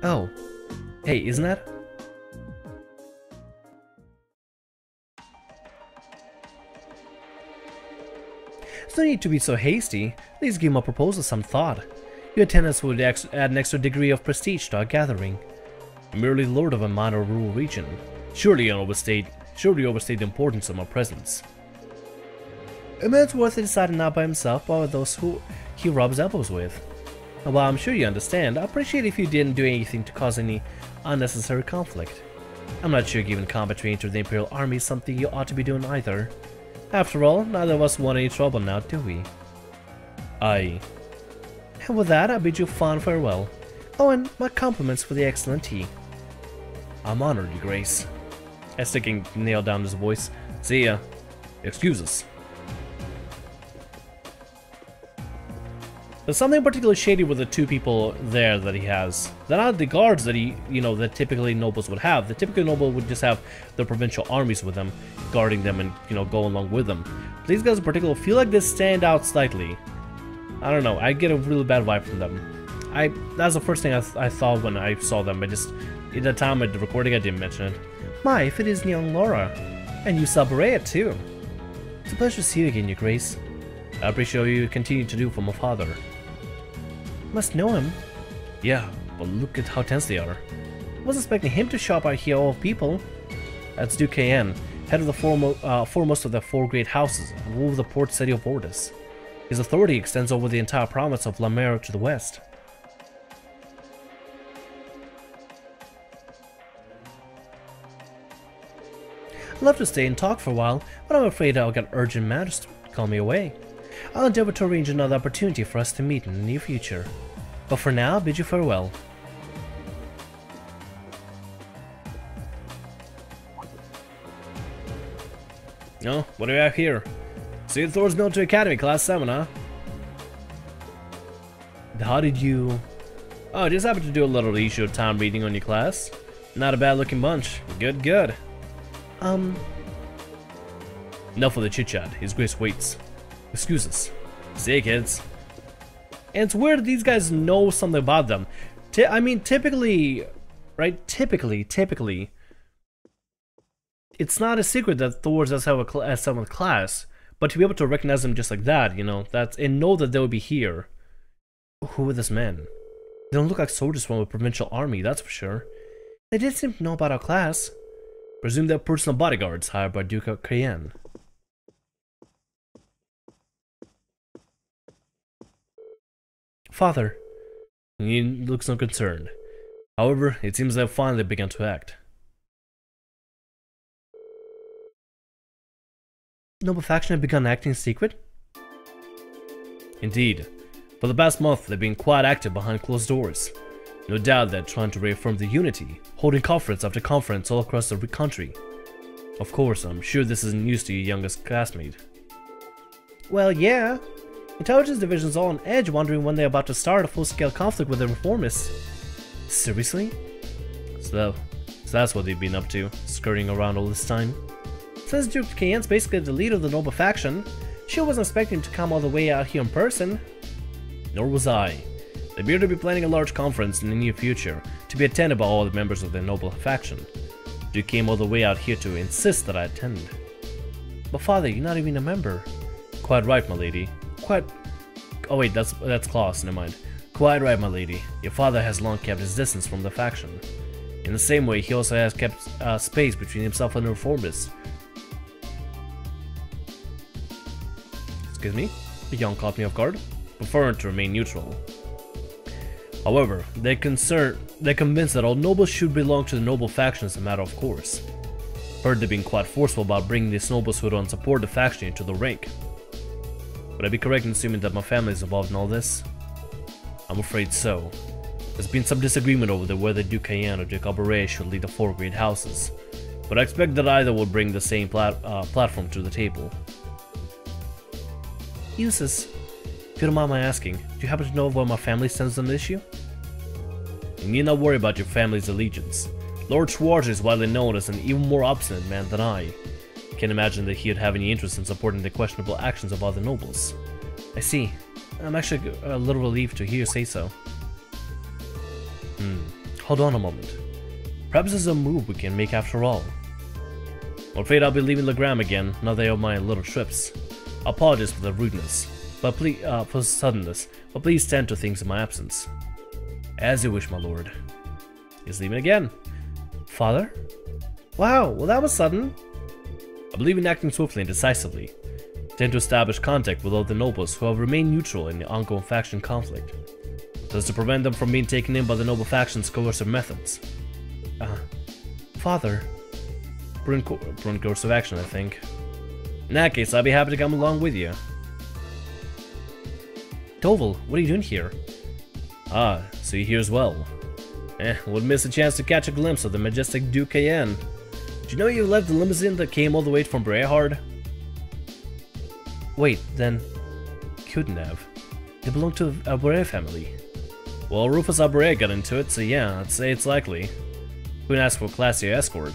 Oh. Hey, isn't that? There's no need to be so hasty. Please give my proposal some thought. Your attendance would add an extra degree of prestige to our gathering. I'm merely lord of a minor rural region. Surely you overstate the importance of my presence. A man's worth deciding not by himself, but by those who he rubs elbows with. And while I'm sure you understand, I'd appreciate if you didn't do anything to cause any unnecessary conflict. I'm not sure giving combat training to the Imperial Army is something you ought to be doing either. After all, neither of us want any trouble now, do we? Aye. And with that, I bid you fond farewell. Oh, and my compliments for the excellent tea. I'm honored, Your Grace. As sticking nail down his voice. See ya. Excuse us. There's something particularly shady with the two people there that he has. They're not the guards that that typically nobles would have. The typical noble would just have the provincial armies with them, guarding them and, go along with them. But these guys in particular feel like they stand out slightly. I don't know, I get a really bad vibe from them. That's the first thing I thought when I saw them. At the time of the recording, I didn't mention it. My, if it isn't young Laura. And you saw Berea too. It's a pleasure to see you again, Your Grace. I appreciate what you continue to do for my father. Must know him. Yeah, but look at how tense they are. I was expecting him to show up out here of people. That's Duke Cayenne, head of the foremost of the four great houses, and ruler of the port city of Bordes. His authority extends over the entire province of La Mer to the west. I'd love to stay and talk for a while, but I'm afraid I'll get urgent matters to call me away. I'll endeavor to arrange another opportunity for us to meet in the near future. But for now, bid you farewell. Oh, what do we have here? See you at Thors Military Academy, Class 7, huh? How did you... Oh, just happened to do a little leisure time reading on your class. Not a bad looking bunch. Good, good. Enough of the chit-chat. His Grace waits. Excuse us. See you, kids. And it's weird that these guys know something about them. I mean, typically, right? Typically, it's not a secret that Thors does have a 7th class, but to be able to recognize them just like that, and know that they would be here. Who are these men? They don't look like soldiers from a provincial army, that's for sure. They did seem to know about our class. Presume they're personal bodyguards hired by Duke of Cayenne. Father. He looks unconcerned. However, it seems they've finally begun to act. Noble faction have begun acting in secret? Indeed. For the past month, they've been quite active behind closed doors. No doubt they're trying to reaffirm the unity, holding conference after conference all across the country. Of course, I'm sure this isn't news to your youngest classmate. Well, yeah. Intelligence division's all on edge, wondering when they're about to start a full-scale conflict with the reformists. Seriously? So that's what they've been up to, skirting around all this time. Since Duke Cayenne's basically the leader of the noble faction, she wasn't expecting him to come all the way out here in person. Nor was I. They appear to be planning a large conference in the near future, to be attended by all the members of the noble faction. Duke came all the way out here to insist that I attend. But father, you're not even a member. Quite right, my lady. Oh wait, that's Klaus, never mind. Quite right, my lady. Your father has long kept his distance from the faction. In the same way, he also has kept space between himself and the reformists. Excuse me? The young caught me off guard, preferring to remain neutral. However, they're convinced that all nobles should belong to the noble faction as a matter of course. Heard they've been quite forceful about bringing these nobles who don't support the faction into the rank. Would I be correct in assuming that my family is involved in all this? I'm afraid so. There's been some disagreement over whether Duke Cayenne or Duke Berea should lead the four great houses, but I expect that either will bring the same platform to the table. Eustace, if you don't mind my asking, do you happen to know where my family stands on the issue? You need not worry about your family's allegiance. Lord Schwarzer is widely known as an even more obstinate man than I. Can't imagine that he would have any interest in supporting the questionable actions of other nobles. I see. I'm actually a little relieved to hear you say so. Hold on a moment. Perhaps there's a move we can make after all. I'm afraid I'll be leaving Legram again, now that I have my little trips. I apologize for the rudeness, but please, for suddenness, but please tend to things in my absence. As you wish, my lord. He's leaving again. Father? Wow, well that was sudden. I believe in acting swiftly and decisively. I tend to establish contact with all the nobles who have remained neutral in the ongoing faction conflict, so as to prevent them from being taken in by the noble faction's coercive methods. Father. Prudent course of action, I think. In that case, I'll be happy to come along with you. Toval, what are you doing here? Ah, so you're here as well. Wouldn't miss a chance to catch a glimpse of the majestic Duke Cayenne. Did you know you left the limousine that came all the way from Brehard? Wait, then... couldn't have. They belong to the Aubray family. Well, Rufus Aubray got into it, so yeah, I'd say it's likely. Couldn't ask for a classier escort.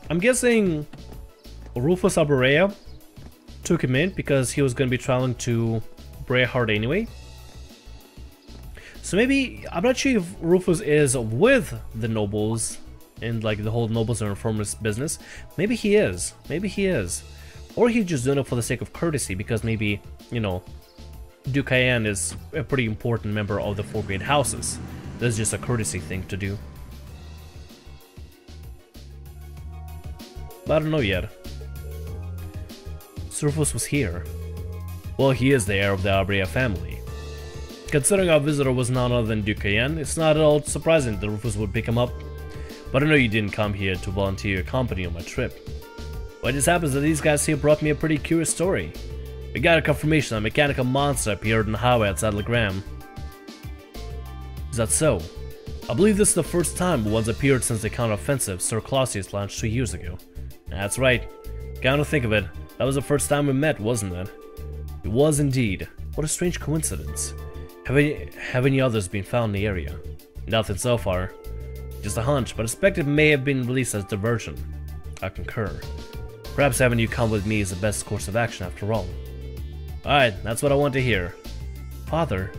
I'm guessing Rufus Aubray took him in because he was going to be traveling to Brehard anyway. So maybe, I'm not sure if Rufus is with the nobles in like the whole nobles and reformers business. Maybe he is. Maybe he is. Or he's just doing it for the sake of courtesy because maybe, you know, Duke Cayenne is a pretty important member of the four great houses. That's just a courtesy thing to do. But I don't know yet. So Rufus was here. Well, he is the heir of the Aubray family. Considering our visitor was none other than Duke Cayenne, it's not at all surprising that Rufus would pick him up. But I know you didn't come here to volunteer your company on my trip. Well, it just happens that these guys here brought me a pretty curious story. We got a confirmation that a mechanical monster appeared on the highway outside Legram. Is that so? I believe this is the first time one's appeared since the counter-offensive Sir Clausius launched 2 years ago. That's right. Come to think of it, that was the first time we met, wasn't it? It was indeed. What a strange coincidence. Have any others been found in the area? Nothing so far. Just a hunch, but I suspect it may have been released as diversion. I concur. Perhaps having you come with me is the best course of action after all. Alright, that's what I want to hear. Father,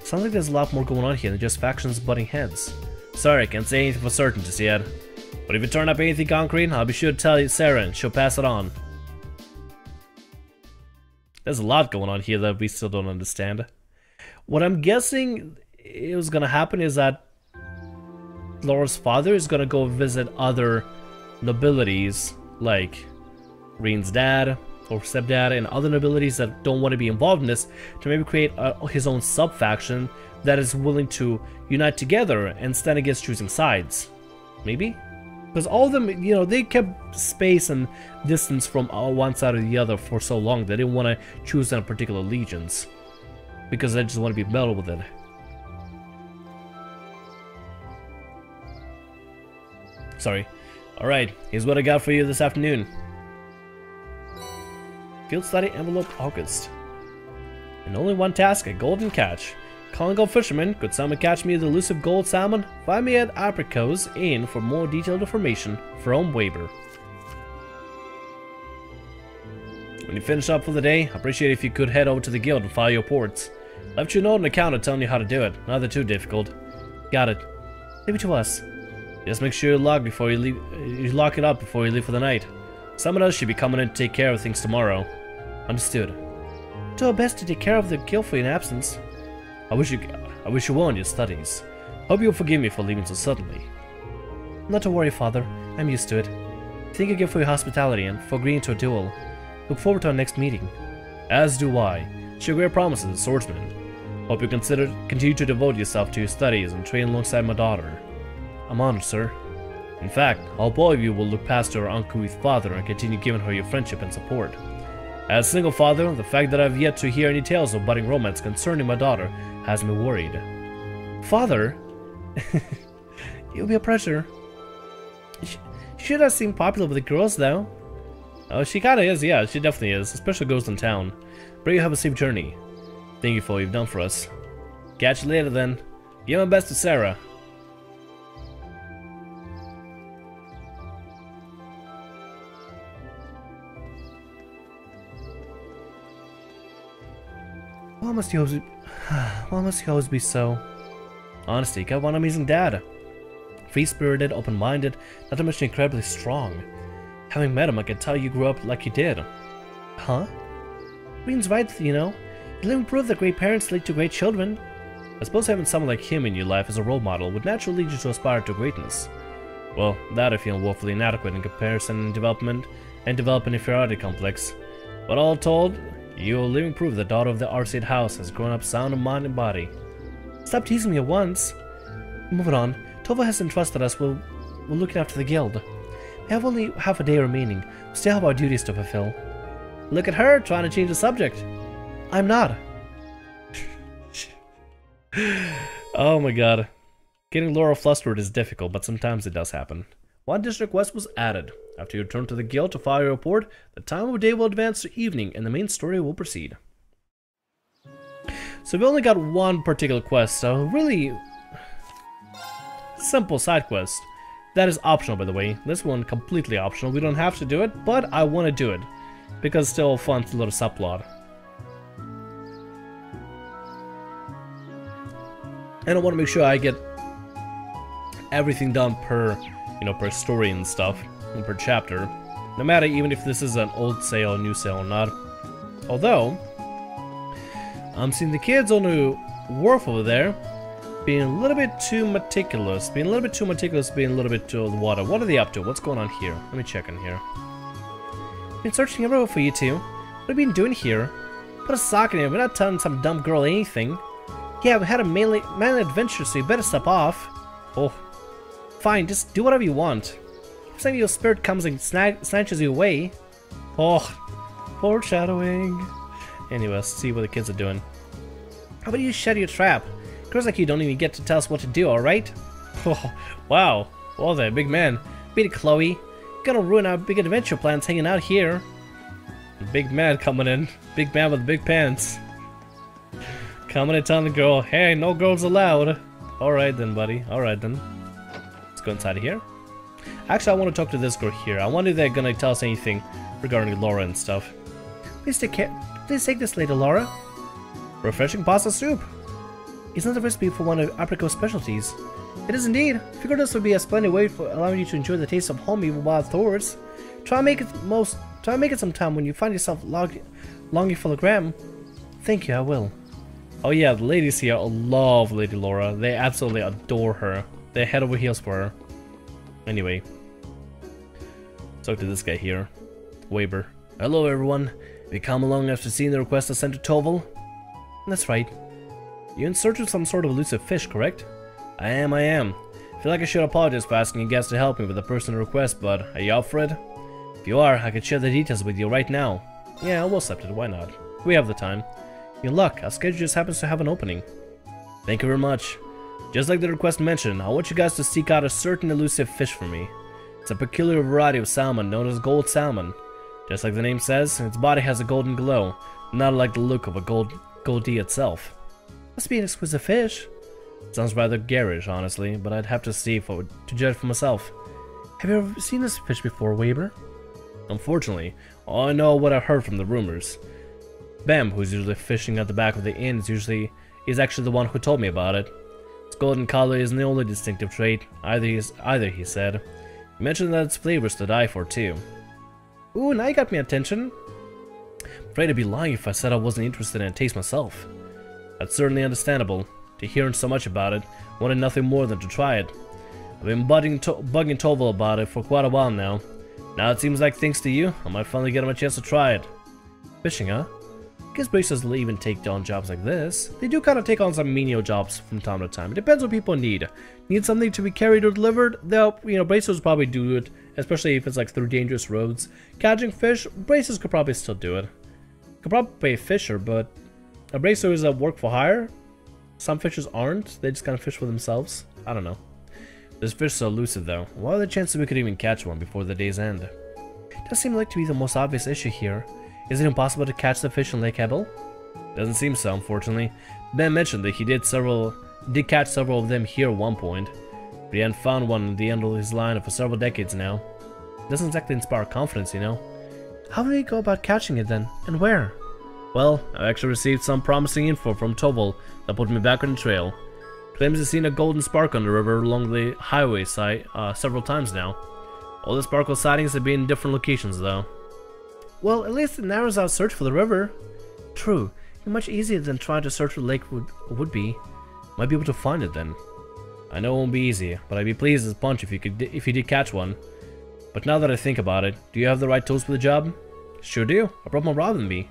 sounds like there's a lot more going on here than just factions butting heads. Sorry, I can't say anything for certain just yet. But if you turn up anything concrete, I'll be sure to tell Sarah and she'll pass it on. There's a lot going on here that we still don't understand. What I'm guessing is gonna happen is that Laura's father is gonna go visit other nobilities, like Rean's dad or stepdad and other nobilities that don't want to be involved in this, to maybe create his own sub-faction that is willing to unite together and stand against choosing sides. Maybe? Because all of them, you know, they kept space and distance from one side or the other for so long they didn't want to choose any particular allegiance. Because they just want to be better with it. Sorry. Alright, here's what I got for you this afternoon. Field study envelope August. And only one task, a golden catch. Calling all fishermen, could someone catch me the elusive gold salmon? Find me at Apricot's Inn for more detailed information. From Weber. When you finish up for the day, I appreciate if you could head over to the guild and file your reports. Left you a note and a counter telling you how to do it. Nothing too difficult. Got it. Leave it to us. Just make sure you lock before you leave. You lock it up before you leave for the night. Someone else should be coming in to take care of things tomorrow. Understood. Do our best to take care of the guild for your absence. I wish you well in your studies. Hope you'll forgive me for leaving so suddenly. Not to worry, Father. I'm used to it. Thank you again for your hospitality and for agreeing to a duel. Look forward to our next meeting. As do I. Share great promises as swordsman. Hope you continue to devote yourself to your studies and train alongside my daughter. I'm honored, sir. In fact, I hope all of you will look past her uncouth father and continue giving her your friendship and support. As a single father, the fact that I've yet to hear any tales of budding romance concerning my daughter has me worried. Father? It'll be a pleasure. She should have seemed popular with the girls, though. Oh, she kinda is, yeah, she definitely is, especially girls in town. Pray you have a safe journey. Thank you for all you've done for us. Catch you later, then. Give my best to Sarah. Why must he always be, why must he always be so? Honestly, got one amazing dad. Free-spirited, open-minded, not to mention incredibly strong. Having met him, I can tell you grew up like you did. Huh? Rean's right, you know. You live and prove that great parents lead to great children. I suppose having someone like him in your life as a role model would naturally lead you to aspire to greatness. Well, that I feel woefully inadequate in comparison and development, and develop an inferiority complex. But all told, you are living proof the daughter of the Arcade House has grown up sound of mind and body. Stop teasing me at once. Moving on, Tova has entrusted us with looking after the guild. We have only half a day remaining. We still have our duties to fulfill. Look at her, trying to change the subject. I'm not. Oh my god. Getting Laura flustered is difficult, but sometimes it does happen. One district quest was added. After you return to the guild to file your report, the time of day will advance to evening and the main story will proceed. So we only got one particular quest, so really simple side quest. That is optional, by the way. This one completely optional. We don't have to do it, but I want to do it because it's still a fun little subplot. And I want to make sure I get everything done per, you know, per story and stuff, and per chapter. No matter even if this is an old sale, new sale or not. Although, I'm seeing the kids on the wharf over there being a little bit too meticulous. Being a little bit too to the water. What are they up to? What's going on here? Let me check in here. Been searching everywhere for you two. What have you been doing here? Put a sock in here. We're not telling some dumb girl anything. Yeah, we had a manly adventure, so you better step off. Oh, fine, just do whatever you want. If some of your spirit comes and snatches you away. Oh, foreshadowing. Anyway, let's see what the kids are doing. How about you shed your trap? Girls like you don't even get to tell us what to do, alright? Oh, wow. Well there, big man. Beat it, Chloe. You're gonna ruin our big adventure plans hanging out here. Big man coming in. Big man with big pants. Coming and telling the girl, hey, no girls allowed. Alright then, buddy. Alright then. Let's go inside of here. Actually, I want to talk to this girl here. I wonder if they're gonna tell us anything regarding Laura and stuff. Please take care. Please take this, Lady Laura. Refreshing pasta soup. Isn't that a recipe for one of Aprico's specialties? It is indeed. Figured this would be a splendid way for allowing you to enjoy the taste of home even while at Thors. Try and make it sometime when you find yourself longing for the gram. Thank you, I will. Oh yeah, the ladies here love Lady Laura. They absolutely adore her. They're head over heels for her. Anyway. Let's talk to this guy here. Weber. Hello everyone. We come along after seeing the request I sent to Tovel? That's right. You're in search of some sort of elusive fish, correct? I am. I feel like I should apologize for asking you guys to help me with the personal request, but are you up for it? If you are, I can share the details with you right now. Yeah, we'll accept it, why not? We have the time. Your luck, our schedule just happens to have an opening. Thank you very much. Just like the request mentioned, I want you guys to seek out a certain elusive fish for me. It's a peculiar variety of salmon known as gold salmon. Just like the name says, its body has a golden glow, not like the look of a goldie itself. Must be an exquisite fish. Sounds rather garish, honestly, but I'd have to see to judge for myself. Have you ever seen this fish before, Weber? Unfortunately, all I know what I've heard from the rumors. Bam, who's usually fishing at the back of the inn, is actually the one who told me about it. Its golden color isn't the only distinctive trait, either he said. He mentioned that its flavor is to die for too. Ooh, now you got me attention. Afraid I'd be lying if I said I wasn't interested in a taste myself. That's certainly understandable. To hearing so much about it, wanted nothing more than to try it. I've been bugging Tovel about it for quite a while now. Now it seems like thanks to you, I might finally get him a chance to try it. Fishing, huh? I guess bracers will even take on jobs like this. They do kind of take on some menial jobs from time to time. It depends what people need. Need something to be carried or delivered? They'll, bracers probably do it, especially if it's like through dangerous roads. Catching fish, bracers could probably still do it. Could probably pay a fisher, but a bracer is a work for hire. Some fishers aren't. They just kind of fish for themselves. I don't know. This fish is so elusive though. What are the chances we could even catch one before the day's end? It does seem like to be the most obvious issue here. Is it impossible to catch the fish in Lake Hebel? Doesn't seem so, unfortunately. Ben mentioned that he did catch several of them here at one point, but he hadn't found one at the end of his line for several decades now. It doesn't exactly inspire confidence, you know. How do we go about catching it then, and where? Well, I actually received some promising info from Tovel that put me back on the trail. Claims he's seen a golden spark on the river along the highway side several times now. All the sparkle sightings have been in different locations though. Well, at least it narrows out search for the river. True, it's much easier than trying to search for the lake would be. Might be able to find it then. I know it won't be easy, but I'd be pleased as punch if you did catch one. But now that I think about it, do you have the right tools for the job? Sure do. I brought my rod with me.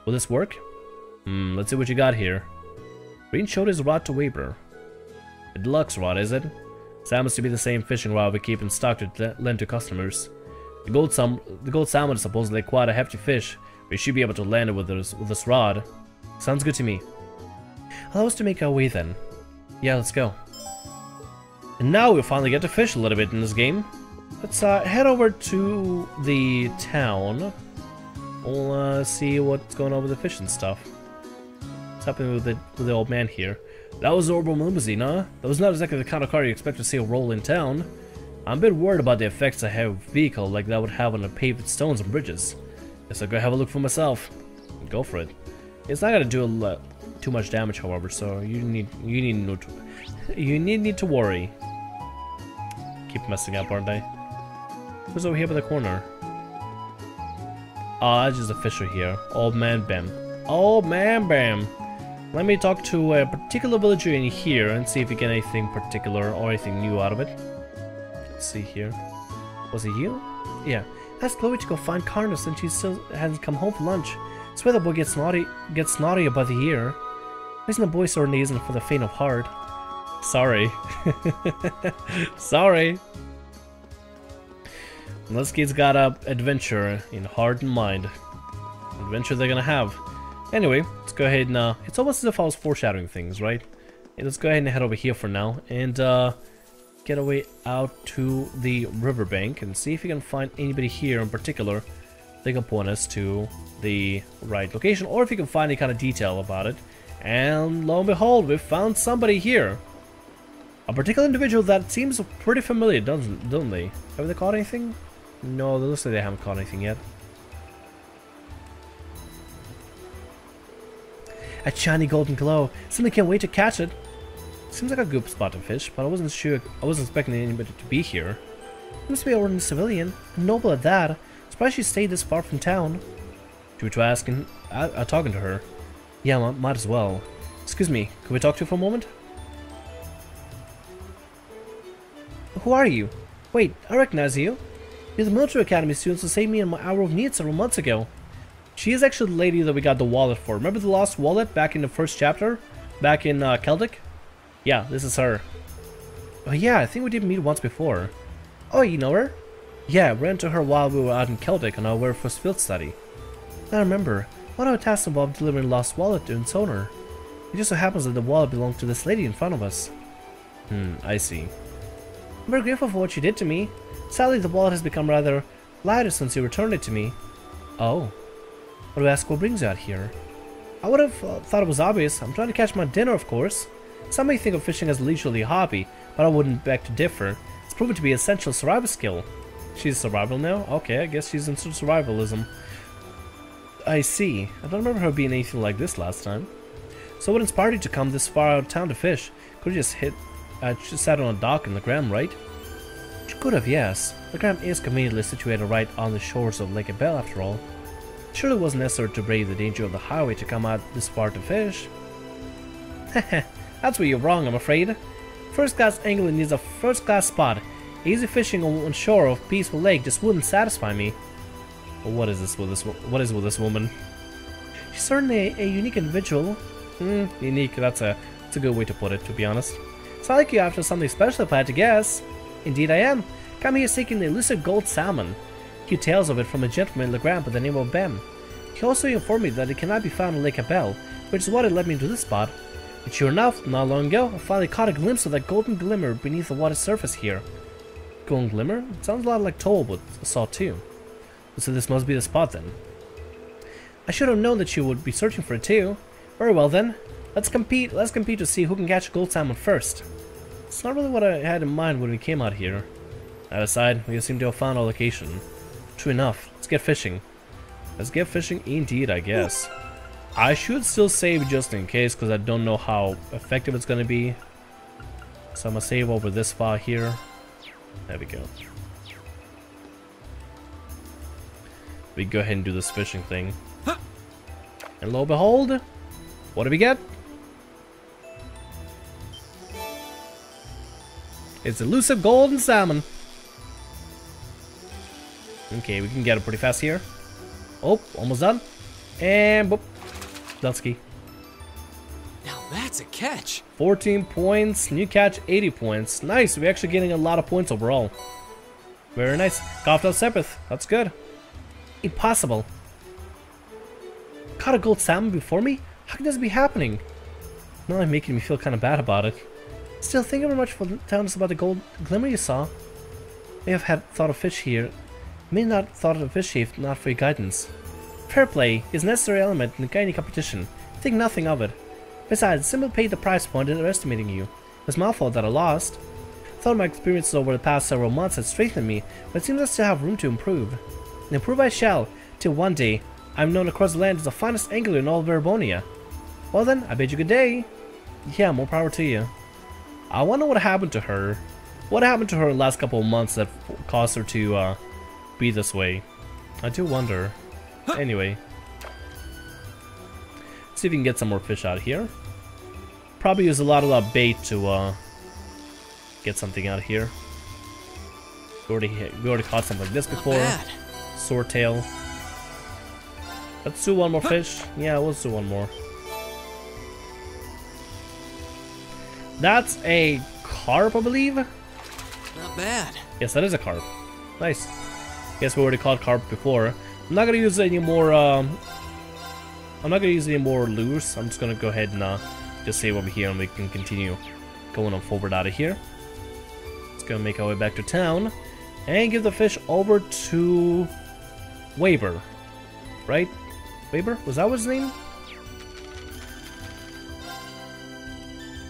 Will this work? Let's see what you got here. Rean showed his rod to Weber. A deluxe rod, is it? This happens to be the same fishing rod we keep in stock to lend to customers. The gold salmon is supposedly quite a hefty fish, but you should be able to land it with this rod. Sounds good to me. Allow us to make our way then. Yeah, let's go. And now we finally get to fish a little bit in this game. Let's head over to the town. We'll see what's going on with the fishing stuff. What's happening with the old man here? That was the Orbital limousine, huh? That was not exactly the kind of car you expect to see roll in town. I'm a bit worried about the effects a heavy vehicle like that would have on the paved stones and bridges. Guess I'll go have a look for myself. Go for it. It's not gonna do too much damage, however, so you need to worry. Keep messing up, aren't they? Who's over here by the corner? Ah, that's just a fisher here. Old man Bam. Old man Bam. Let me talk to a particular villager in here and see if we get anything particular or anything new out of it. Let's see here. Was it you? Yeah. Ask Chloe to go find Karna since she still hasn't come home for lunch. I swear the boy gets naughty about the ear. Raising a boy certainly isn't for the faint of heart. Sorry. Sorry. Unless kids got a adventure in heart and mind. Adventure they're gonna have. Anyway, let's go ahead and it's almost as if I was foreshadowing things, right? And let's go ahead and head over here for now and get away out to the riverbank and see if we can find anybody here in particular that can point us to the right location, or if you can find any kind of detail about it. And lo and behold, we found somebody here. A particular individual that seems pretty familiar, don't they? Have they caught anything? No, it looks like they haven't caught anything yet. A shiny golden glow. Simply can't wait to catch it. Seems like a good spot to fish, but I wasn't sure. I wasn't expecting anybody to be here. Must be a ordinary civilian, and noble at that. Surprised she stayed this far from town. Should we try asking, talking to her? Yeah, might as well. Excuse me, could we talk to you for a moment? Who are you? Wait, I recognize you. You're the Military Academy students who saved me in my hour of need several months ago. She is actually the lady that we got the wallet for. Remember the lost wallet back in the first chapter? Back in Celtic? Yeah, this is her. Oh yeah, I think we did meet once before. Oh, you know her? Yeah, ran into her while we were out in Celtic on our very first field study. I remember. One of our tasks involved delivering a lost wallet to its owner. It just so happens that the wallet belonged to this lady in front of us. I see. I'm very grateful for what you did to me. Sadly, the wallet has become rather lighter since you returned it to me. Oh. What do I ask what brings you out here? I would have thought it was obvious. I'm trying to catch my dinner, of course. Some may think of fishing as a leisurely hobby, but I wouldn't beg to differ. It's proven to be an essential survival skill. She's survival now? Okay, I guess she's into survivalism. I see. I don't remember her being anything like this last time. So what inspired you to come this far out of town to fish? Could you just just sat on a dock in the Gram, right? She could have, yes. The Gram is conveniently situated right on the shores of Lake Abel, after all. It surely wasn't necessary to brave the danger of the highway to come out this far to fish. Heh, that's where you're wrong, I'm afraid. First-class angling needs a first-class spot. Easy fishing on shore of Peaceful Lake just wouldn't satisfy me. What is this with this woman? She's certainly a unique individual. Unique, that's a good way to put it, to be honest. It's not like you're after something special, if I had to guess. Indeed I am. Come here seeking the elusive gold salmon. Few tales of it from a gentleman in Le Grand by the name of Bem. He also informed me that it cannot be found in Lake Abel, which is what led me to this spot. And sure enough, not long ago, I finally caught a glimpse of that golden glimmer beneath the water's surface here. Golden glimmer? It sounds a lot like Toll saw too. So this must be the spot then. I should have known that you would be searching for it too. Very well then. Let's compete to see who can catch gold salmon first. It's not really what I had in mind when we came out here. That aside, we seem to have found our location. True enough. Let's get fishing. Let's get fishing indeed, I guess. I should still save just in case, because I don't know how effective it's gonna be. So I'm gonna save over this file here. There we go. We go ahead and do this fishing thing. And lo and behold, what do we get? It's elusive golden salmon. Okay, we can get it pretty fast here. Oh, almost done. And boop. Dusky. Now that's a catch. 14 points. New catch, 80 points. Nice. We're actually getting a lot of points overall. Very nice. Coughed out Sepith. That's good. Impossible. Caught a gold salmon before me? How can this be happening? Now I'm making me feel kind of bad about it. Still, thank you very much for telling us about the gold glimmer you saw. May have had thought of fish here. May not thought of a fish if not for your guidance. Fair play is a necessary element in any competition. Think nothing of it. Besides, simply paid the price point in underestimating you. It was my fault that I lost. I thought my experiences over the past several months had strengthened me, but it seems I still have room to improve. And improve I shall, till one day I'm known across the land as the finest angler in all of Erebonia. Well then, I bid you good day. Yeah, more power to you. I wonder what happened to her. What happened to her in the last couple of months that caused her to be this way? I do wonder. Anyway. See if we can get some more fish out here. Probably use a lot of bait to get something out here. We already caught something like this before. Swordtail. Let's do one more fish. Yeah, let's do one more. That's a carp, I believe. Not bad. Yes, that is a carp. Nice. Guess we already caught carp before. I'm not gonna use any more. I'm not gonna use any more lures. I'm just gonna go ahead and just save over here, and we can continue going on forward out of here. Let's go make our way back to town and give the fish over to Weber. Right? Weber? Was that his name?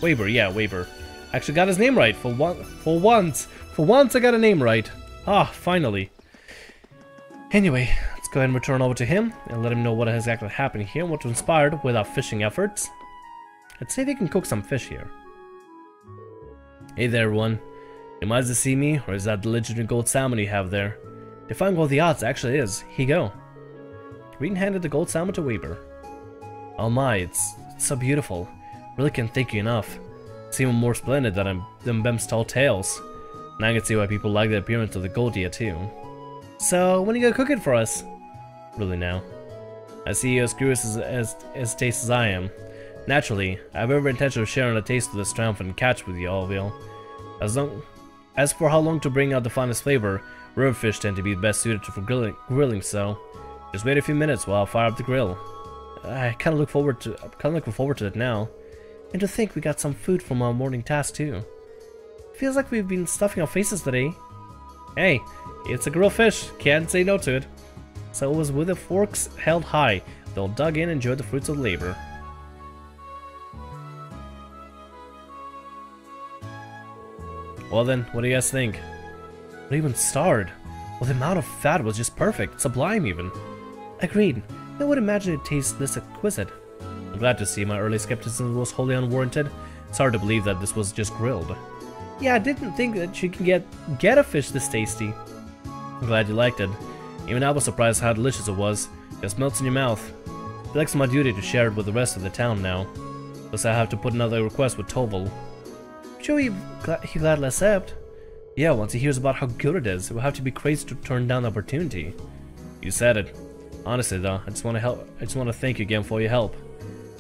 Weber, yeah, Weber. Actually got his name right for once. For once I got a name right. Ah, finally. Anyway, let's go ahead and return over to him and let him know what exactly happened here and what inspired with our fishing efforts. Let's see if we can cook some fish here. Hey there, everyone. You might as see me, or is that the legendary gold salmon you have there? Define what the odds actually is. Here you go. Rean handed the gold salmon to Weber. Oh my, it's so beautiful. Really can't thank you enough. It's even more splendid than Bem's tall tales. Now I can see why people like the appearance of the Goldia too. So, when are you gonna cook it for us? Really now? I see you as curious as taste as I am. Naturally, I have every intention of sharing a taste of this triumphant catch with you all, Will. As for how long to bring out the finest flavor, river fish tend to be best suited for grilling, so just wait a few minutes while I fire up the grill. I kinda looking forward to it now. And to think we got some food from our morning task too. Feels like we've been stuffing our faces today. Hey, it's a grilled fish, can't say no to it. So it was with the forks held high, they'll dug in and enjoy the fruits of labor. Well then, what do you guys think? Not even starred. Well, the amount of fat was just perfect, sublime even. Agreed. I would imagine it tastes this exquisite. I'm glad to see my early skepticism was wholly unwarranted. It's hard to believe that this was just grilled. Yeah, I didn't think that you can get a fish this tasty. I'm glad you liked it. Even I was surprised how delicious it was. It just melts in your mouth. I feel like it's my duty to share it with the rest of the town now. Plus I have to put another request with Tovel. Sure he gladly accept. Yeah, once he hears about how good it is, it will have to be crazy to turn down the opportunity. You said it. Honestly though, I just want to help. I just want to thank you again for your help.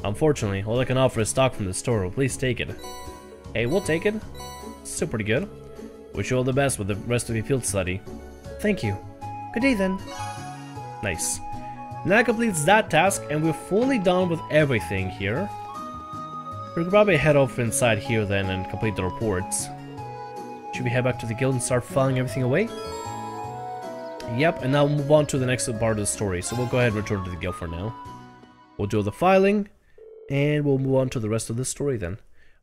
Unfortunately, all I can offer is stock from the store. Please take it. Hey, we'll take it. Still pretty good. Wish you all the best with the rest of your field study. Thank you. Good day then. Nice. And that completes that task, and we're fully done with everything here. We'll probably head over inside here then and complete the reports. Should we head back to the guild and start filing everything away? Yep, and now we'll move on to the next part of the story. So we'll go ahead and return to the guild for now. We'll do the filing, and we'll move on to the rest of the story then.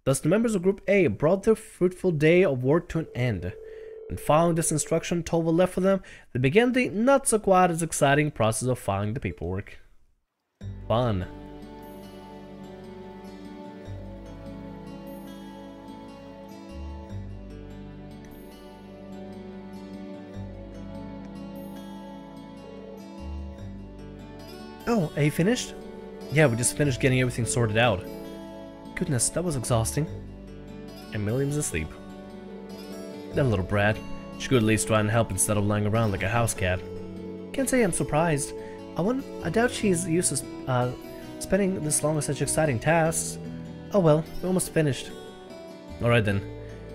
Thus, the members of Group A brought their fruitful day of work to an end. And following this instruction Tovel left for them, they began the not so quite as exciting process of filing the paperwork. Fun. Oh, are you finished? Yeah, we just finished getting everything sorted out. Goodness, that was exhausting. And Milliam's asleep. That little brat. She could at least try and help instead of lying around like a house cat. Can't say I'm surprised. I doubt she's used to spending this long on such exciting tasks. Oh well, we're almost finished. Alright then.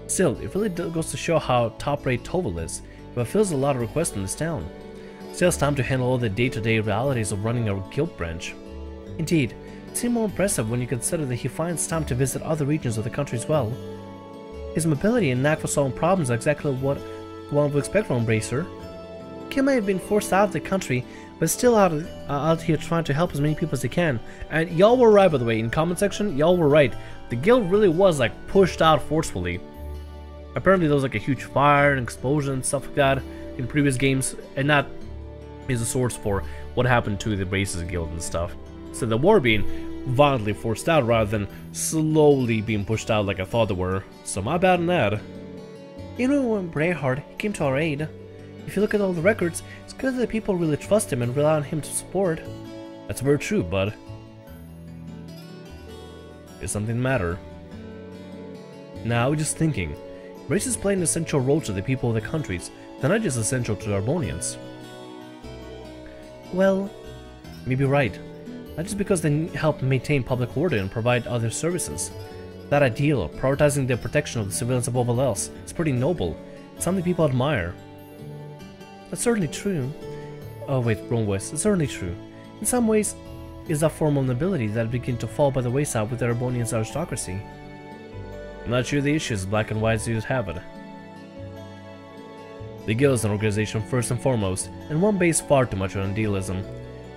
Still, it really goes to show how top-rate Toval is. It fulfills a lot of requests in this town. Still has time to handle all the day-to-day realities of running a guild branch. Indeed, it seems more impressive when you consider that he finds time to visit other regions of the country as well. His mobility and knack for solving problems are exactly what one would expect from a racer. Kid may have been forced out of the country, but still out here trying to help as many people as he can. And y'all were right, by the way, in comment section, y'all were right. The guild really was like pushed out forcefully. Apparently there was like a huge fire and explosion and stuff like that in previous games, and that is a source for what happened to the Racers Guild and stuff. So the war being violently forced out rather than slowly being pushed out like I thought they were. So my bad on that. Even when Brayhard came to our aid, if you look at all the records, it's clear that people really trust him and rely on him to support. That's very true, bud. Is something the matter? Now, just thinking. Races play an essential role to the people of the countries. They're not just essential to the Erebonians. Well, you may be right. Not just because they help maintain public order and provide other services. That ideal of prioritizing the protection of the civilians above all else is pretty noble. It's something people admire. That's certainly true. Oh wait, wrong voice. It's certainly true. In some ways, it's that form of nobility that begin to fall by the wayside with the Erebonians' aristocracy. I'm not sure the issue is black and white as you have it. The guild is an organization first and foremost, and one based far too much on idealism,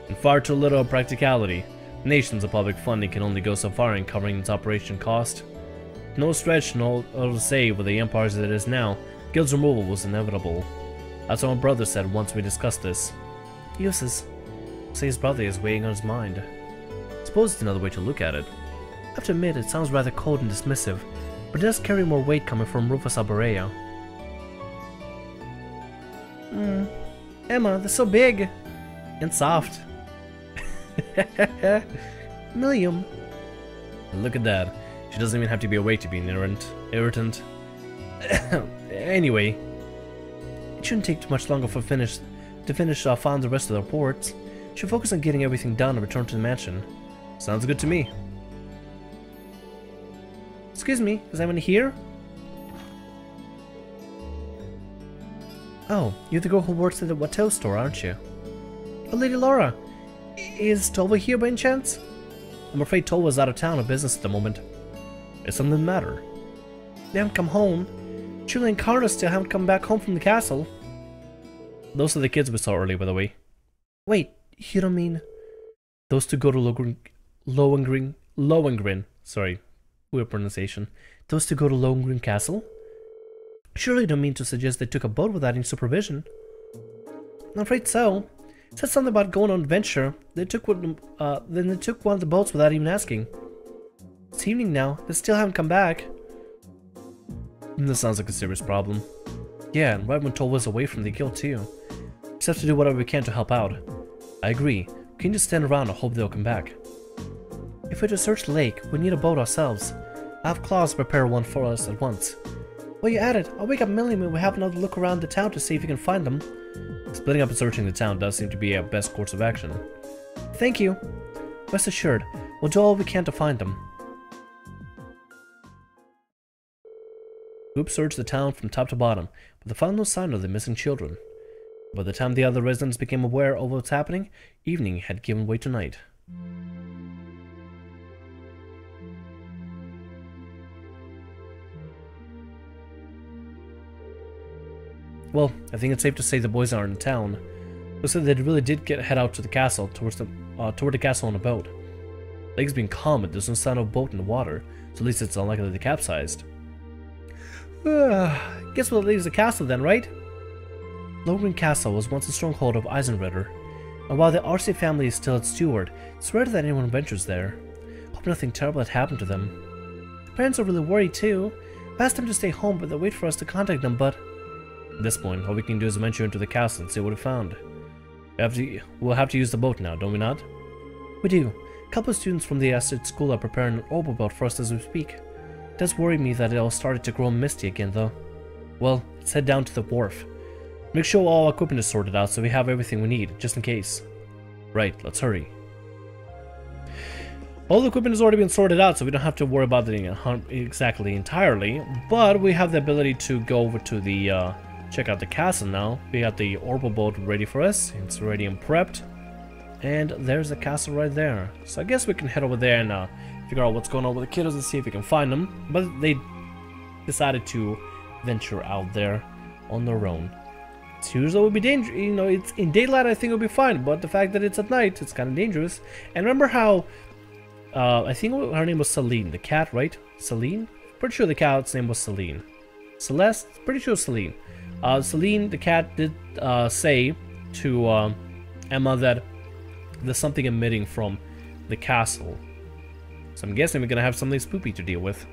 and far too little on practicality. Nations of public funding can only go so far in covering its operation cost. No stretch, no to say with the empire as it is now, guild's removal was inevitable. That's what my brother said once we discussed this. Uses. Say his brother is weighing on his mind. I suppose it's another way to look at it. I have to admit, it sounds rather cold and dismissive, but it does carry more weight coming from Rufus Alberea. Emma, they're so big! And soft. Milliam. Look at that. She doesn't even have to be awake to be irritant. Anyway, it shouldn't take too much longer to finish filing the rest of the reports. Should focus on getting everything done and return to the mansion. Sounds good to me. Excuse me, is anyone here? Oh, you're the girl who works at the Watteau store, aren't you? Oh, Lady Laura, is Tova here by any chance? I'm afraid Tova's out of town on business at the moment. Is something the matter? They haven't come home. Julie and Carter still haven't come back home from the castle. Those are the kids we saw earlier, by the way. Wait, you don't mean... Those two go to Lohengrin. Sorry, weird pronunciation. Those two go to Lohengrin Castle? Surely you don't mean to suggest they took a boat without any supervision? I'm afraid so. It said something about going on an adventure. Then they took one of the boats without even asking. It's evening now. They still haven't come back. This sounds like a serious problem. Yeah, and right when Toll was away from the guild too. We just have to do whatever we can to help out. I agree. We can just stand around and hope they'll come back. If we're to search the lake, we need a boat ourselves. I have Claus prepare one for us at once. While you're at it, I'll wake up Milliam and we'll have another look around the town to see if we can find them. Splitting up and searching the town does seem to be our best course of action. Thank you. Rest assured, we'll do all we can to find them. Group searched the town from top to bottom, but they found no sign of the missing children. By the time the other residents became aware of what's happening, evening had given way to night. Well, I think it's safe to say the boys aren't in town. Looks like they really did head out to the castle, toward the castle on a boat. Lake's been calm, but there's no sign of a boat in the water, so at least it's unlikely they capsized. Guess what leaves the castle then, right? Lohengrin Castle was once a stronghold of Eisenritter, and while the Arce family is still its steward, it's rare that anyone ventures there. Hope nothing terrible had happened to them. The parents are really worried too. I asked them to stay home, but they wait for us to contact them, but... At this point, all we can do is venture into the castle and see what we found. We'll have to use the boat now, don't we not? We do. A couple of students from the Acid School are preparing an orbital boat for us as we speak. It does worry me that it all started to grow misty again, though. Well, let's head down to the wharf. Make sure all our equipment is sorted out so we have everything we need, just in case. Right, let's hurry. All the equipment has already been sorted out, so we don't have to worry about it exactly entirely. But we have the ability to go over to the, check out the castle now. We got the orbital boat ready for us. It's ready and prepped. And there's the castle right there. So I guess we can head over there and figure out what's going on with the kiddos and see if we can find them. But they decided to venture out there on their own. It's usually would be dangerous, you know, it's in daylight I think it'll be fine, but the fact that it's at night, it's kind of dangerous. And remember how, I think her name was Celine, the cat, right? Celine? Pretty sure the cat's name was Celine. Celeste? Pretty sure Celine. Celine, the cat, did say to Emma that there's something emitting from the castle. So I'm guessing we're gonna have something spooky to deal with.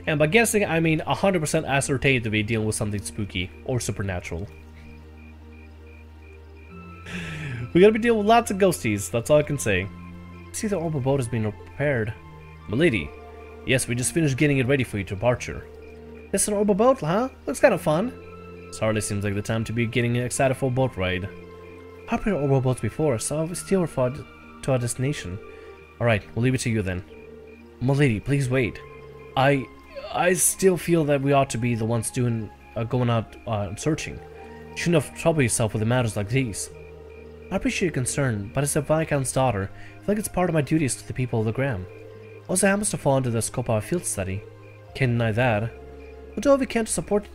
And by guessing, I mean 100% ascertained to be dealing with something spooky or supernatural. We're gonna be dealing with lots of ghosties, that's all I can say. See, the orbital boat has been prepared. Milady, yes, we just finished getting it ready for your departure. This is an orbital boat, huh? Looks kind of fun. This hardly seems like the time to be getting excited for a boat ride. I've been on orbital boats before, so I'll steer to our destination. Alright, we'll leave it to you then. Milady, please wait. I still feel that we ought to be the ones doing, going out searching. You shouldn't have troubled yourself with matters like these. I appreciate your concern, but as a Viscount's daughter, I feel like it's part of my duties to the people of the Graham. Also happens to fall into the scope of our field study. Can't deny that. We'll do all we can to support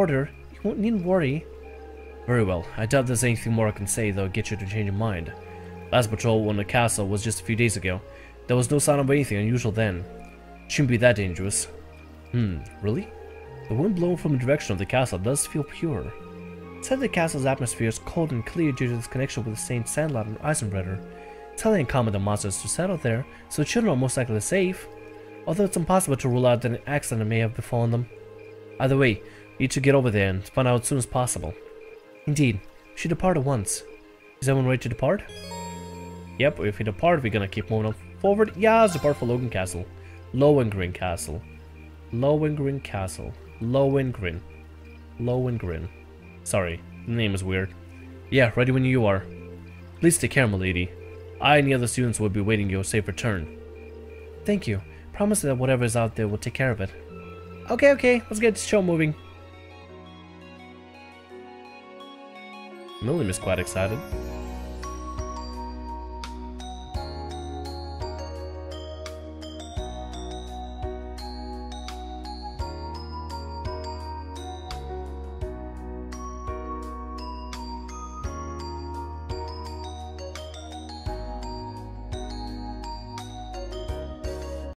her. You needn't worry. Very well. I doubt there's anything more I can say that'll get you to change your mind. Last patrol on the castle was just a few days ago. There was no sign of anything unusual then. Shouldn't be that dangerous. Really? The wind blowing from the direction of the castle does feel pure. It said the castle's atmosphere is cold and clear due to its connection with the Saint Sandlot and Eisenbretter. It's highly uncommon that monsters to settle there, so the children are most likely safe. Although it's impossible to rule out that an accident may have befallen them. Either way, we need to get over there and find out as soon as possible. Indeed, we should depart at once. Is everyone ready to depart? Yep, if we depart, we're gonna keep moving forward. Yeah, let's depart for Logan Castle. Lohengrin Castle. Lohengrin Castle. Lohengrin. Lohengrin. Sorry, the name is weird. Yeah, ready when you are. Please take care, milady. I and the other students will be waiting your safe return. Thank you. Promise that whatever is out there will take care of it. Okay, let's get this show moving. Milliam is quite excited.